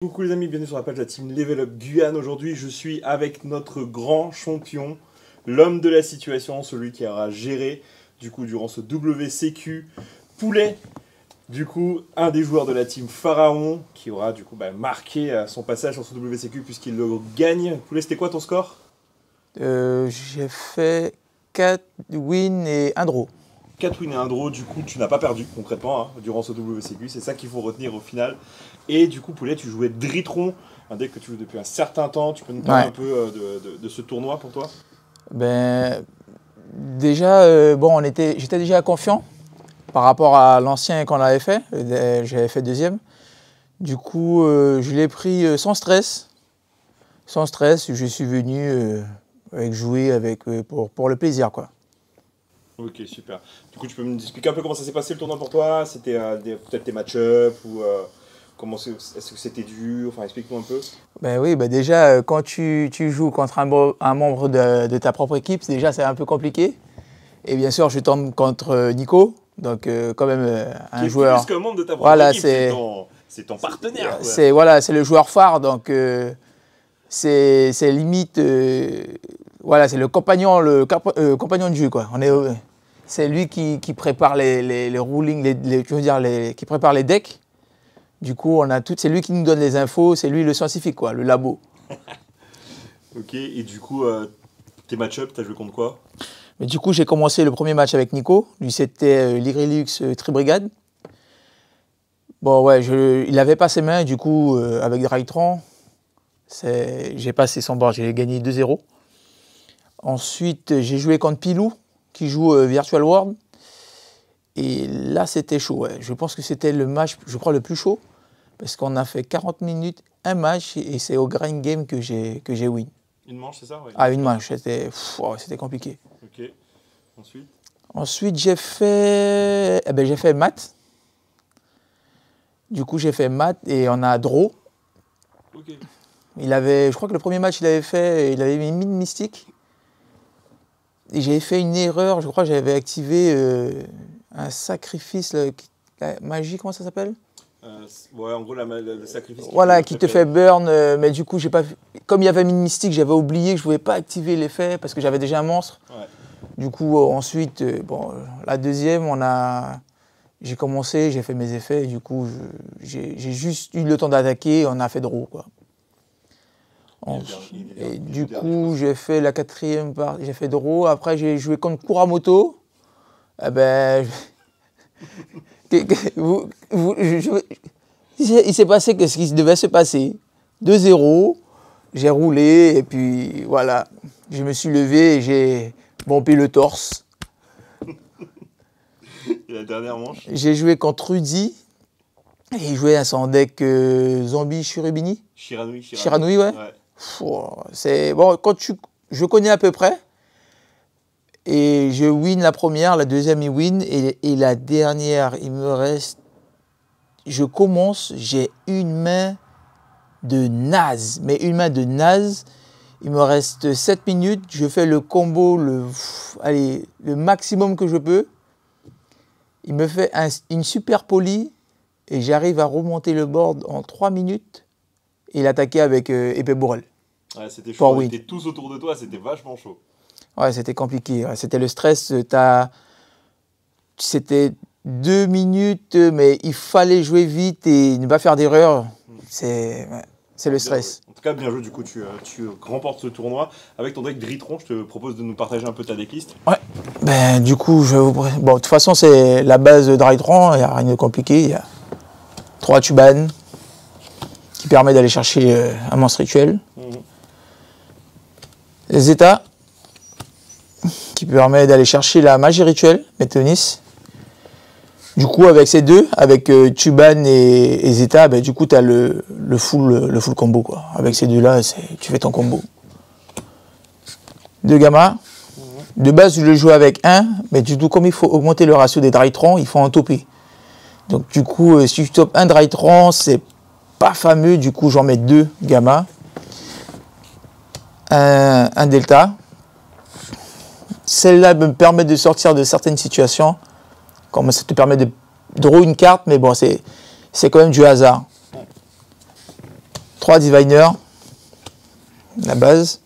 Coucou les amis, bienvenue sur la page de la team Level Up Guyane. Aujourd'hui, je suis avec notre grand champion, l'homme de la situation, celui qui aura géré du coup durant ce WCQ Poulet. Du coup, un des joueurs de la team Pharaon qui aura du coup marqué son passage sur ce WCQ puisqu'il le gagne. Poulet, c'était quoi ton score? J'ai fait 4 wins et 1 draw. 4 wins et 1 draw, du coup tu n'as pas perdu concrètement durant ce WCQ, c'est ça qu'il faut retenir au final. Et du coup Poulet, tu jouais Dritron, un deck que tu joues depuis un certain temps, tu peux nous parler un peu de ce tournoi pour toi? Ben, déjà, j'étais déjà confiant par rapport à l'ancien qu'on avait fait, j'avais fait deuxième. Du coup, je l'ai pris sans stress. Sans stress, je suis venu jouer pour le plaisir, quoi. Ok, super. Du coup, tu peux me expliquer un peu comment ça s'est passé le tournoi pour toi? C'était peut-être tes match-up ou est-ce que c'était dur? Enfin, explique-moi un peu. Ben oui, déjà, quand tu joues contre un membre de ta propre équipe, déjà c'est un peu compliqué. Et bien sûr, je tombe contre Nico, donc quand même un joueur. Plus qu'un membre de ta propre équipe, c'est ton partenaire. C'est le joueur phare, donc c'est limite, c'est le compagnon de jeu, quoi. C'est lui qui prépare les rulings, qui prépare les decks. Du coup, c'est lui qui nous donne les infos, c'est lui le scientifique, quoi, le labo. Ok, et du coup, tes match-up, t'as joué contre quoi? Mais du coup, j'ai commencé le premier match avec Nico. Lui, c'était l'Irilux Tribrigade. Bon, ouais, il avait pas ses mains, du coup, avec Dritron, j'ai passé son bord, j'ai gagné 2-0. Ensuite, j'ai joué contre Pilou, qui joue Virtual World. Et là, c'était chaud. Ouais. Je pense que c'était le match, je crois, le plus chaud. Parce qu'on a fait 40 minutes, un match, et c'est au grind game que j'ai win. Une manche, c'est ça? Ouais. Ah, une manche, c'était compliqué. Ok. Ensuite? Ensuite, j'ai fait maths. Du coup, j'ai fait maths et on a draw. Ok. Je crois que le premier match, il avait mis mine mystique. Et j'avais fait une erreur, je crois que j'avais activé un sacrifice, la magie, comment ça s'appelle? Ouais, en gros, le sacrifice. Voilà, qui te fait burn, mais du coup, comme il y avait mine mystique, j'avais oublié que je ne pouvais pas activer l'effet parce que j'avais déjà un monstre. Ouais. Du coup, ensuite, la deuxième, j'ai commencé, j'ai fait mes effets, et du coup, j'ai juste eu le temps d'attaquer, on a fait draw, quoi. Et du coup, j'ai fait la quatrième partie, j'ai fait draw. Après, j'ai joué contre Kuramoto. Il s'est passé ce qui devait se passer. 2-0, j'ai roulé et puis voilà. Je me suis levé et j'ai bombé le torse. Et la dernière manche? J'ai joué contre Rudy. Et il jouait à son deck Zombie Shuribini. Shiranui, ouais. C'est bon, je connais à peu près. Et je win la première, la deuxième il win et la dernière il me reste. Je commence, j'ai une main de naze, mais une main de naze. Il me reste 7 minutes, je fais le combo, le maximum que je peux. Il me fait une super poly et j'arrive à remonter le board en 3 minutes et l'attaquer avec épée bourrelle. Ouais, c'était chaud, ils étaient tous autour de toi, c'était vachement chaud. Ouais, c'était compliqué, ouais, c'était le stress, c'était 2 minutes, mais il fallait jouer vite et ne pas faire d'erreur, c'est le stress. En tout cas, bien joué, du coup, tu remportes ce tournoi. Avec ton deck Dritron, je te propose de nous partager un peu ta decklist. Ouais, du coup, de toute façon, c'est la base de Dritron, il n'y a rien de compliqué, il y a 3 Tuban, qui permet d'aller chercher un monstre rituel. Les états, qui permet d'aller chercher la magie rituelle, Météonis. Du coup, avec ces deux, avec Tuban et Zeta, du coup, tu as le full combo, quoi. Avec ces deux-là, tu fais ton combo. 2 gamma. De base, je le joue avec 1, mais du coup, comme il faut augmenter le ratio des Drytrons, il faut en toper. Donc, du coup, si je top un Drytron, c'est pas fameux. Du coup, j'en mets 2 gamma. Un delta. Celle-là me permet de sortir de certaines situations. Comme ça te permet de draw une carte, mais bon, c'est quand même du hasard. 3 diviners, la base.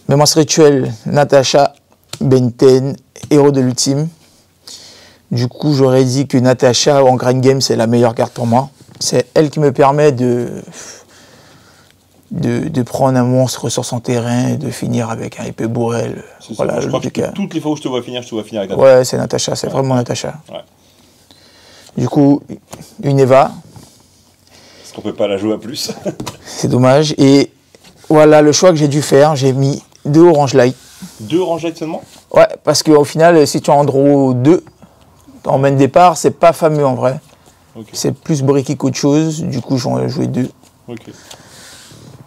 Mes monstres rituels, Natasha, Benten, héros de l'ultime. Du coup, j'aurais dit que Natasha en Grind Game, c'est la meilleure carte pour moi. C'est elle qui me permet de prendre un monstre sur son terrain et de finir avec un épée bourrel. Voilà, je crois que toutes les fois où je te vois finir avec Natasha. Ouais, c'est Natasha, c'est vraiment Natasha. Ouais. Du coup, une Eva. Parce qu'on peut pas la jouer à plus. C'est dommage. Et voilà le choix que j'ai dû faire. J'ai mis 2 Orange Light. 2 Orange Light seulement? Ouais, parce qu'au final, si tu en draw 2, en main de départ, c'est pas fameux en vrai. Okay. C'est plus bricky qu'autre chose. Du coup, j'en ai joué 2. Okay.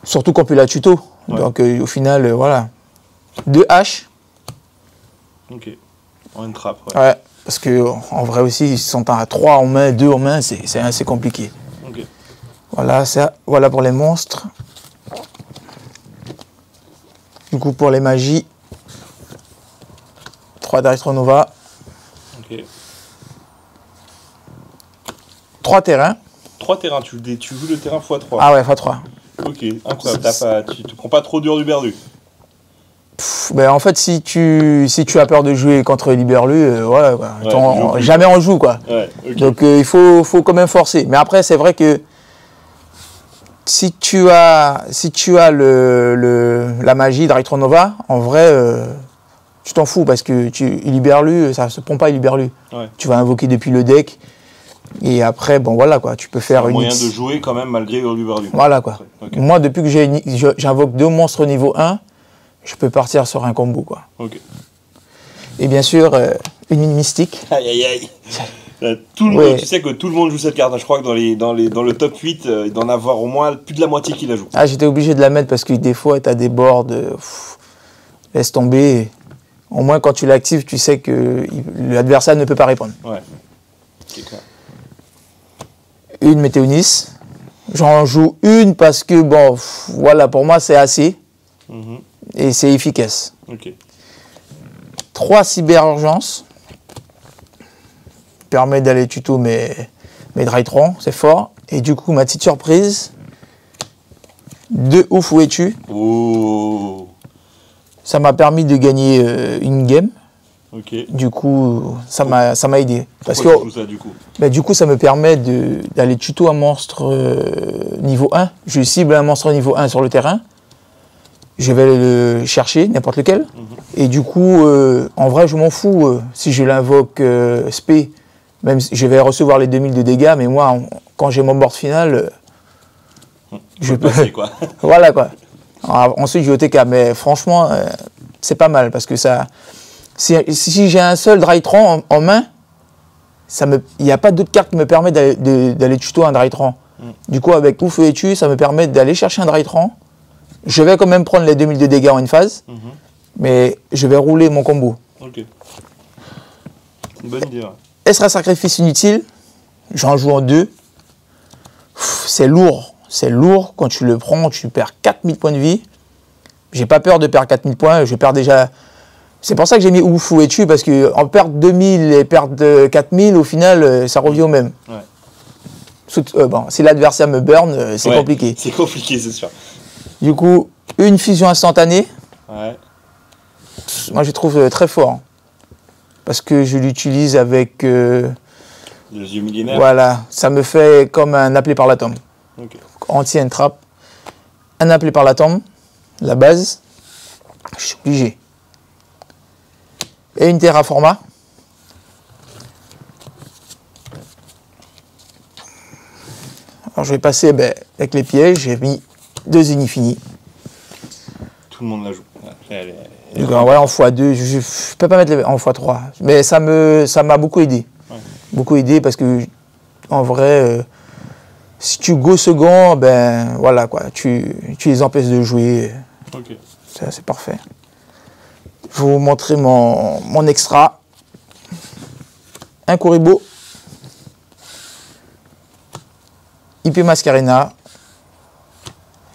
Surtout qu'on peut la tuto. Ouais. Donc au final, voilà. 2 haches. Ok. En une trappe, ouais. Ouais, parce que en vrai aussi, ils sont à 3 en main, 2 en main, c'est assez compliqué. Ok. Voilà, ça, voilà pour les monstres. Du coup, pour les magies, 3 Daristronova. Ok. 3 terrains. 3 terrains, tu joues le terrain x3. Ah ouais, x3. Ok, incroyable. Tu te prends pas trop dur du berlu. Ben en fait, si tu as peur de jouer contre Liberlu, voilà, quoi. Ouais, jamais on joue, quoi. Ouais, okay. Donc il faut quand même forcer. Mais après, c'est vrai que si tu as la magie d'Aritronova, en vrai, tu t'en fous parce que Liberlu, ça se prend pas Liberlu. Ouais. Tu vas invoquer depuis le deck. Et après, bon voilà quoi, tu peux faire une moyen de jouer quand même malgré Liberlu. Voilà quoi. Okay. Moi, depuis que j'invoque 2 monstres niveau 1, je peux partir sur un combo quoi. Ok. Et bien sûr, une mine mystique. Aïe aïe aïe. Ouais. Tu sais que tout le monde joue cette carte. Je crois que dans le top 8, il doit en avoir au moins plus de la moitié qui la joue. Ah, j'étais obligé de la mettre parce que des fois, tu as des boards, laisse tomber. Au moins, quand tu l'actives, tu sais que l'adversaire ne peut pas répondre. Ouais, c'est clair. Une Météonis. J'en joue une parce que, bon, voilà, pour moi, c'est assez. Et c'est efficace. Ok. 3 Cyberurgences. Permet d'aller tuto mes Drytron, c'est fort. Et du coup, ma petite surprise, 2 Ouf où es-tu. Oh. Ça m'a permis de gagner une game. Okay. Du coup, ça m'a aidé. Parce que, du coup, ça me permet d'aller tuto un monstre niveau 1. Je cible un monstre niveau 1 sur le terrain. Je vais le chercher, n'importe lequel. Et du coup, en vrai, je m'en fous. Si je l'invoque spé, même si je vais recevoir les 2000 de dégâts, mais moi, quand j'ai mon board final, je peux passer, quoi. Voilà, quoi. Alors, ensuite, je vais au TK. Mais franchement, c'est pas mal parce que ça... Si j'ai un seul Drytron en main, il n'y a pas d'autre carte qui me permet d'aller tuto un Drytron. Du coup, avec Ouf et Tu, ça me permet d'aller chercher un Drytron. Je vais quand même prendre les 2000 de dégâts en une phase, mais je vais rouler mon combo. Ok. Une bonne idée, ouais. Est-ce sacrifice inutile? J'en joue en 2. C'est lourd. C'est lourd. Quand tu le prends, tu perds 4000 points de vie. J'ai pas peur de perdre 4000 points. Je perds déjà... C'est pour ça que j'ai mis Ouf et Tu, parce qu'en perdre 2000 et perdre 4000, au final, ça revient au même. Ouais. Bon, si l'adversaire me burn, c'est compliqué. C'est compliqué, c'est sûr. Du coup, une fusion instantanée. Ouais. Moi, je trouve très fort. Parce que je l'utilise avec... les yeux millénaires. Voilà. Ça me fait comme un appelé par l'atome. Okay. Anti-entrap. Un appelé par l'atome. La base. Je suis obligé. Et une terraforma. Alors je vais passer avec les pièges. J'ai mis 2 Inifini. Tout le monde la joue. Donc, voilà, en x2. Je ne peux pas mettre en x3. Mais ça m'a beaucoup aidé. Ouais. Beaucoup aidé parce que, en vrai, si tu go second, voilà quoi. Tu les empêches de jouer. Okay. C'est parfait. Je vais vous montrer mon extra. Un Kuribo. IP Mascarena.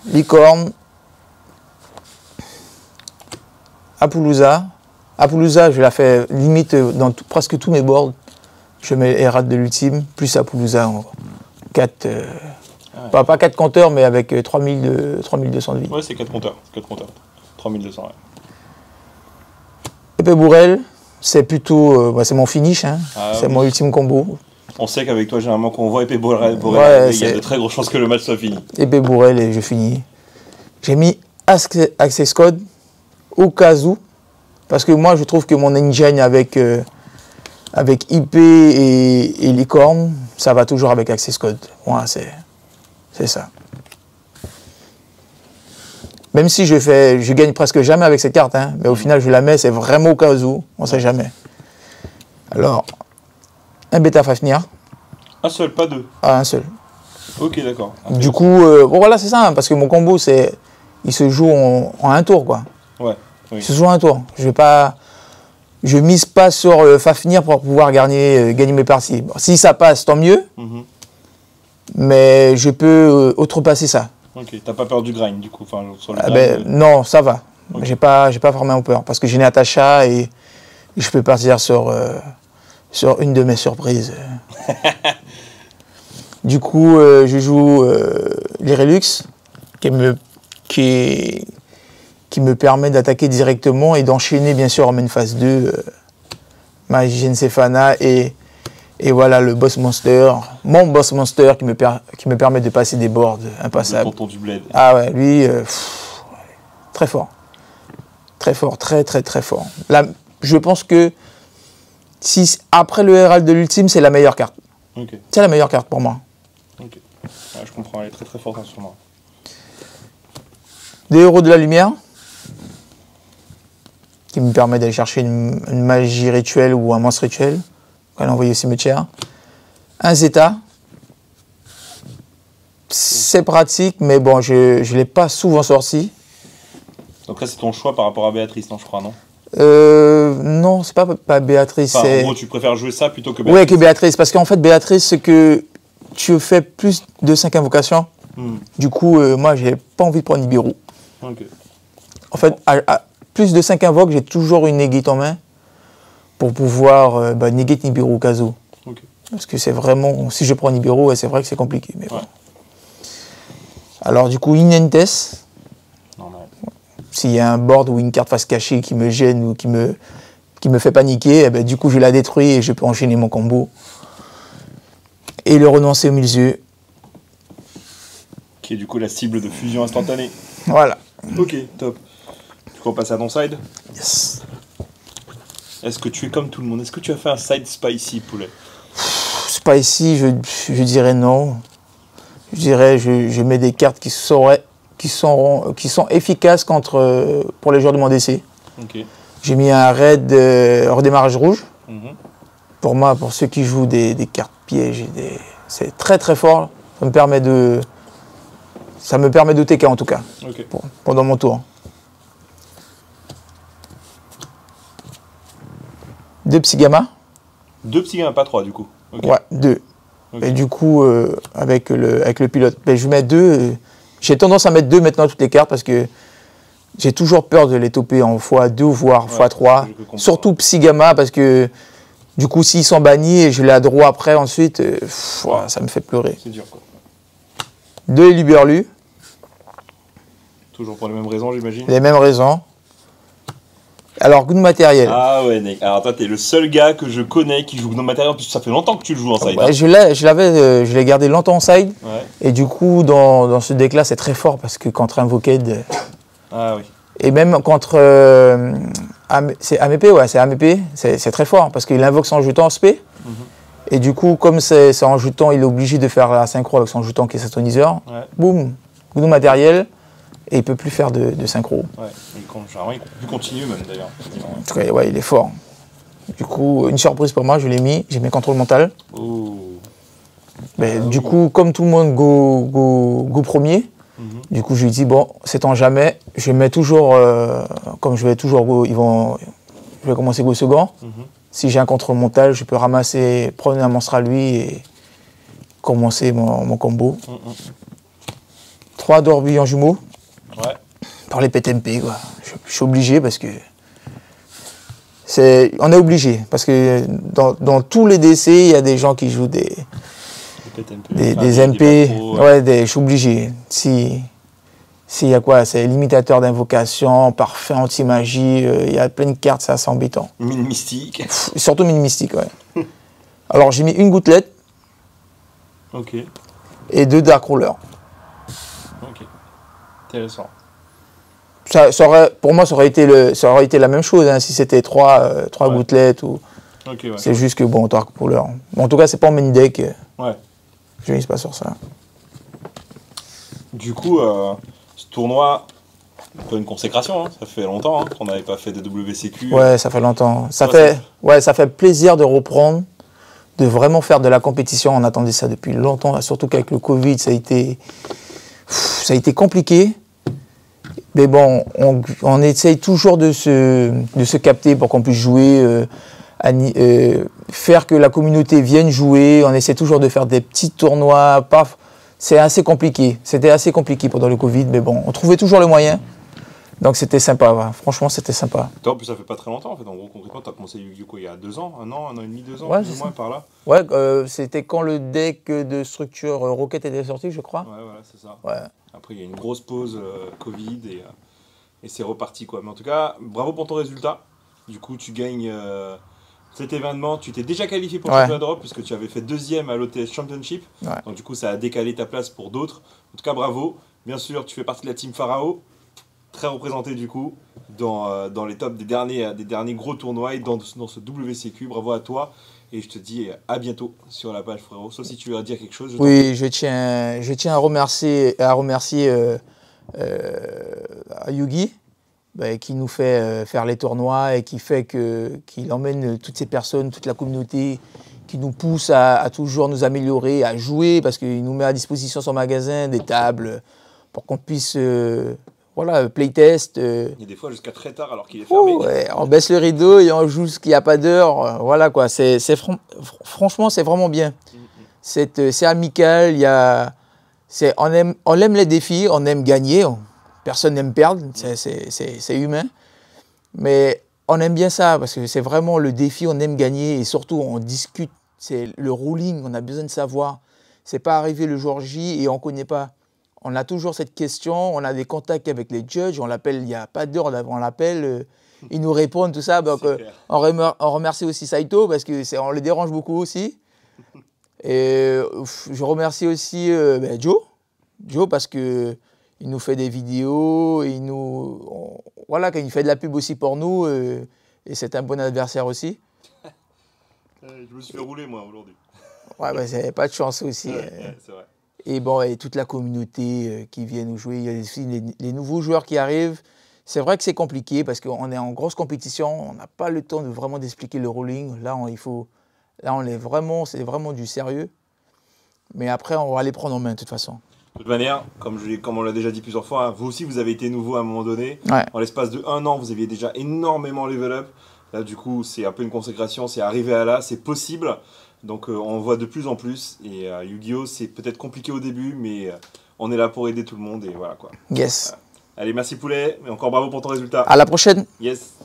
Licorne. Apollousa. Apollousa, je la fais limite dans presque tous mes boards. Je mets Errate de l'ultime, plus Apollousa en 4. Ouais. Pas 4 compteurs, mais avec 3200 de vie. Ouais, c'est 4 compteurs. 3200, ouais. Épée Bourrel, c'est plutôt... c'est mon finish, hein. C'est mon ultime combo. On sait qu'avec toi, généralement, quand on voit Épée Bourrel, il y a de très grosses chances que le match soit fini. Épée Bourrel et je finis. J'ai mis Access Code au cas où, parce que moi, je trouve que mon engine avec IP et Licorne, ça va toujours avec Access Code. Moi, c'est ça. Même si je gagne presque jamais avec cette carte, hein, mais au final, je la mets, c'est vraiment au cas où, on ne sait jamais. Alors, un Bêta Fafnir. Un seul, pas deux? Ah, un seul. Ok, d'accord. Du coup, bon, voilà, c'est ça, hein, parce que mon combo, il se joue en un tour, quoi. Ouais. Oui. Il se joue en un tour. Je mise pas sur Fafnir pour pouvoir gagner mes parties. Bon, si ça passe, tant mieux. Mais je peux outrepasser ça. Ok, t'as pas peur du grind du coup, sur le grind, non, ça va. Okay. J'ai pas vraiment peur parce que j'ai Natacha et je peux partir sur une de mes surprises. Du coup, je joue l'Irelux qui me permet d'attaquer directement et d'enchaîner bien sûr en main phase 2 ma Gensefana et voilà le boss monster, mon boss monster qui me permet de passer des boards impassables. Le tonton du bled. Ah ouais, lui, très fort. Très fort, très fort. Là, je pense que après le Herald de l'ultime, c'est la meilleure carte. Okay. C'est la meilleure carte pour moi. Ok. Ouais, je comprends, elle est très forte sur moi. Des héros de la lumière qui me permet d'aller chercher une magie rituelle ou un monstre rituel. On va l'envoyer au cimetière. Un Zeta. C'est pratique, mais bon, je ne l'ai pas souvent sorti. Donc là, c'est ton choix par rapport à Béatrice, non, je crois, non? Non, c'est pas Béatrice. Enfin, en gros, tu préfères jouer ça plutôt que Béatrice? Oui, que Béatrice, parce qu'en fait, Béatrice, c'est que tu fais plus de 5 invocations. Du coup, moi, j'ai pas envie de prendre Nibiru. Okay. En fait, à plus de 5 invoques, j'ai toujours une negate en main pour pouvoir negate Nibiru au cas où. Okay. Parce que c'est vraiment... Si je prends Nibiru, c'est vrai que c'est compliqué. Mais bon. Alors, du coup, Inentes. S'il y a un board ou une carte face cachée qui me gêne ou qui me fait paniquer, du coup, je la détruis et je peux enchaîner mon combo. Et le renoncer au milieu. Qui est du coup la cible de fusion instantanée. Voilà. Ok, top. Du coup, on passe à ton side. Yes. Est-ce que tu es comme tout le monde? Est-ce que tu as fait un side spicy, poulet? Spicy, je dirais non. Je dirais, je mets des cartes qui sont efficaces pour les joueurs de mon DC. Okay. J'ai mis un raid redémarrage rouge. Pour moi, pour ceux qui jouent des cartes pièges, c'est très fort. Ça me permet de TK en tout cas, okay. Pendant mon tour. 2 Psygamma. 2 Psygamma, pas 3 du coup. Okay. Ouais, 2. Okay. Et du coup, avec le pilote, je mets 2. J'ai tendance à mettre 2 maintenant toutes les cartes parce que j'ai toujours peur de les toper en x2 voire x3. Surtout Psygamma parce que du coup, s'ils sont bannis et je les droit après ensuite, ça me fait pleurer. C'est dur quoi. 2 Éluberlu. Toujours pour les mêmes raisons, j'imagine. Les mêmes raisons. Alors, Gnome Matériel. Ah ouais, Nick. Alors toi, t'es le seul gars que je connais qui joue Gnome Matériel. En plus, ça fait longtemps que tu le joues en side. Ouais, je l'ai gardé longtemps en side. Ouais. Et du coup, dans ce deck-là, c'est très fort parce que contre Invoked... Ah oui. Et même contre... c'est AMP, ouais, c'est AMP. C'est très fort parce qu'il invoque son jeton en SP. Et du coup, comme c'est en jeton, il est obligé de faire la synchro avec son jeton qui est synthoniseur. Ouais. Boum, Gnome Matériel. Et il ne peut plus faire de synchro. Ouais, généralement, il peut continuer même d'ailleurs. En tout cas, ouais, il est fort. Du coup, une surprise pour moi, je l'ai mis, j'ai mis contrôle mental. Oh. Mais du coup, comme tout le monde go premier, du coup, je lui dis, bon, sait-on jamais, je mets toujours, comme je vais toujours go, je vais commencer go second. Si j'ai un contrôle mental, je peux ramasser, prendre un monstre à lui et commencer mon combo. 3 d'Orbi en jumeaux. Ouais. Par les PTMP, quoi. Je suis obligé parce que on est obligé parce que dans tous les DC, il y a des gens qui jouent des des MP, je suis obligé. S'il y a quoi, c'est limitateur d'invocation, parfait anti-magie, il y a plein de cartes, c'est assez embêtant. Mine mystique. Surtout mine mystique, ouais. Alors j'ai mis une gouttelette. Ok. Et 2 Dark Roller. Ok. Intéressant. Pour moi, ça aurait été la même chose hein, si c'était 3 gouttelettes ou. Okay, ouais. C'est juste que bon, Dark Roller. Bon, en tout cas, c'est pas en main deck. Ouais. Je mise pas sur ça. Du coup, ce tournoi, un peu une consécration. Hein. Ça fait longtemps qu'on n'avait pas fait de WCQ. Ouais, ça fait longtemps. Ça fait plaisir de reprendre, de vraiment faire de la compétition. On attendait ça depuis longtemps, surtout qu'avec le Covid, ça a été compliqué. Mais bon, on essaye toujours de se capter pour qu'on puisse jouer, faire que la communauté vienne jouer. On essaie toujours de faire des petits tournois. C'est assez compliqué. C'était assez compliqué pendant le Covid, mais bon, on trouvait toujours le moyen. Donc c'était sympa, ouais. Franchement, c'était sympa. En plus, ça fait pas très longtemps, en fait. En gros, concrètement, tu as commencé Yu-Gi-Oh! Il y a 2 ans, 1 an et demi, 2 ans, ouais, plus ou moins, par là. Ouais, c'était quand le deck de structure Rocket était sorti, je crois. Ouais, voilà, c'est ça. Ouais. Après, il y a une grosse pause Covid et c'est reparti, quoi. Mais en tout cas, bravo pour ton résultat. Du coup, tu gagnes cet événement. Tu t'es déjà qualifié pour le championnat d'Europe puisque tu avais fait 2e à l'OTS Championship. Ouais. Donc, du coup, ça a décalé ta place pour d'autres. En tout cas, bravo. Bien sûr, tu fais partie de la team Pharao. Très représenté du coup dans les tops des derniers gros tournois et dans ce WCQ. Bravo à toi et je te dis à bientôt sur la page frérot. Sauf si tu veux dire quelque chose. Oui, je tiens à remercier Yugi qui nous fait faire les tournois et qu'il emmène toutes ces personnes, toute la communauté qui nous pousse à toujours nous améliorer, à jouer parce qu'il nous met à disposition son magasin, des tables pour qu'on puisse playtest. Il y a des fois jusqu'à très tard alors qu'il est fermé. Ouais, on baisse le rideau et on joue ce qu'il n'y a pas d'heure. Voilà quoi, franchement, c'est vraiment bien. C'est amical, on aime les défis, on aime gagner. Personne n'aime perdre, c'est humain. Mais on aime bien ça parce que c'est vraiment le défi, on aime gagner et surtout on discute. C'est le ruling, on a besoin de savoir. C'est pas arriver le jour J et on ne connaît pas. On a toujours cette question, on a des contacts avec les judges, on l'appelle, il n'y a pas d'heure, on l'appelle, ils nous répondent, tout ça. Donc, on remercie aussi Saito parce qu'on le dérange beaucoup aussi. Et je remercie aussi Joe parce qu'il nous fait des vidéos, quand il fait de la pub aussi pour nous, et c'est un bon adversaire aussi. Je me suis fait rouler moi aujourd'hui. Ouais, c'est pas de chance aussi. C'est vrai. Et toute la communauté qui vient nous jouer, il y a aussi les nouveaux joueurs qui arrivent. C'est vrai que c'est compliqué parce qu'on est en grosse compétition, on n'a pas le temps de vraiment d'expliquer le ruling. Là, c'est vraiment du sérieux. Mais après, on va les prendre en main de toute façon. De toute manière, comme on l'a déjà dit plusieurs fois, hein, vous aussi vous avez été nouveau à un moment donné. Ouais. En l'espace de 1 an, vous aviez déjà énormément level up. Là, du coup, c'est un peu une consécration, c'est arrivé à là, c'est possible. Donc on voit de plus en plus et Yu-Gi-Oh! C'est peut-être compliqué au début mais on est là pour aider tout le monde et voilà quoi. Yes. Allez, merci Poulet, et encore bravo pour ton résultat. À la prochaine. Yes.